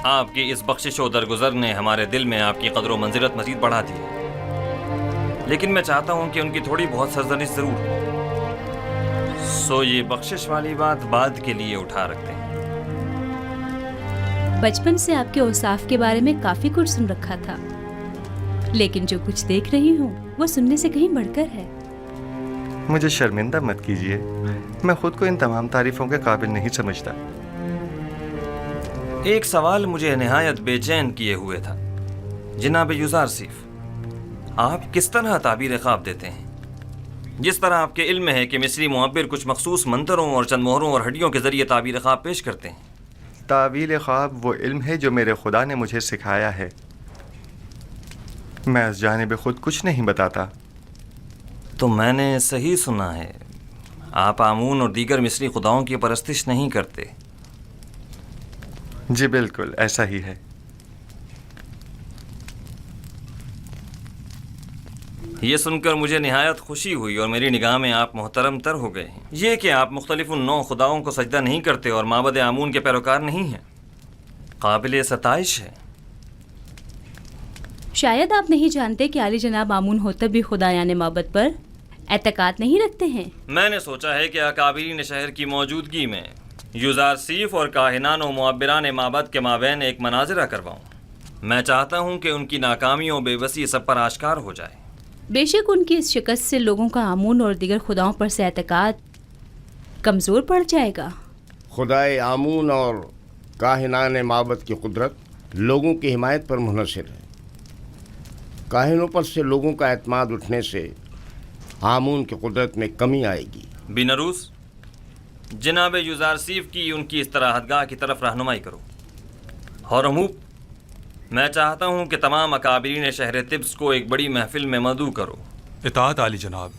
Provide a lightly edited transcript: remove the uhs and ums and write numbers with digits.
آپ کی اس بخشش و درگزر نے ہمارے دل میں آپ کی قدر و منزلت مزید بڑھا دی ہے، لیکن میں چاہتا ہوں کہ ان کی تھوڑی بہت سرزنش ضرور ہو۔ سو یہ بخشش والی بات بعد کے لیے اٹھا رکھتے ہیں۔ بچپن سے آپ کے اوصاف کے بارے میں کافی کچھ سن رکھا تھا، لیکن جو کچھ دیکھ رہی ہوں وہ سننے سے کہیں بڑھ کر ہے۔ مجھے شرمندہ مت کیجیے، میں خود کو ان تمام تعریفوں کے قابل نہیں سمجھتا۔ ایک سوال مجھے نہایت بے چین کیے ہوئے تھا جناب یوزارسیف، آپ کس طرح تعبیر خواب دیتے ہیں؟ جس طرح آپ کے علم میں ہے کہ مصری معبر کچھ مخصوص منتروں اور چند مہروں اور ہڈیوں کے ذریعے تعبیر خواب پیش کرتے ہیں۔ تعویل خواب وہ علم ہے جو میرے خدا نے مجھے سکھایا ہے، میں اس جانب خود کچھ نہیں بتاتا۔ تو میں نے صحیح سنا ہے، آپ آمون اور دیگر مصری خداؤں کی پرستش نہیں کرتے؟ جی بالکل ایسا ہی ہے۔ یہ سن کر مجھے نہایت خوشی ہوئی اور میری نگاہ میں آپ محترم تر ہو گئے ہیں۔ یہ کہ آپ مختلف نو خداؤں کو سجدہ نہیں کرتے اور معبد آمون کے پیروکار نہیں ہیں، قابل ستائش ہے۔ شاید آپ نہیں جانتے کہ عالی جناب آمون ہوتے بھی خدایان معبد پر اعتقاد نہیں رکھتے ہیں۔ میں نے سوچا ہے کہ اکابرین شہر کی موجودگی میں یوزارسیف اور کاہنان و معبران معبد کے مابین ایک مناظرہ کرواؤں۔ میں چاہتا ہوں کہ ان کی ناکامیوں بے بسی سب پر آشکار ہو جائے۔ بے شک ان کی اس شکست سے لوگوں کا آمون اور دیگر خداؤں پر سے اعتقاد کمزور پڑ جائے گا۔ خدائے آمون اور کاہنان معبد کی قدرت لوگوں کی حمایت پر منحصر ہے۔ کاہنوں پر سے لوگوں کا اعتماد اٹھنے سے آمون کی قدرت میں کمی آئے گی۔ بینروس، جناب یوزارسیف کی ان کی استراحت گاہ کی طرف رہنمائی کرو۔ ہورموپ، میں چاہتا ہوں کہ تمام اکابرین شہر طبس کو ایک بڑی محفل میں مدعو کرو۔ اطاعت عالی جناب۔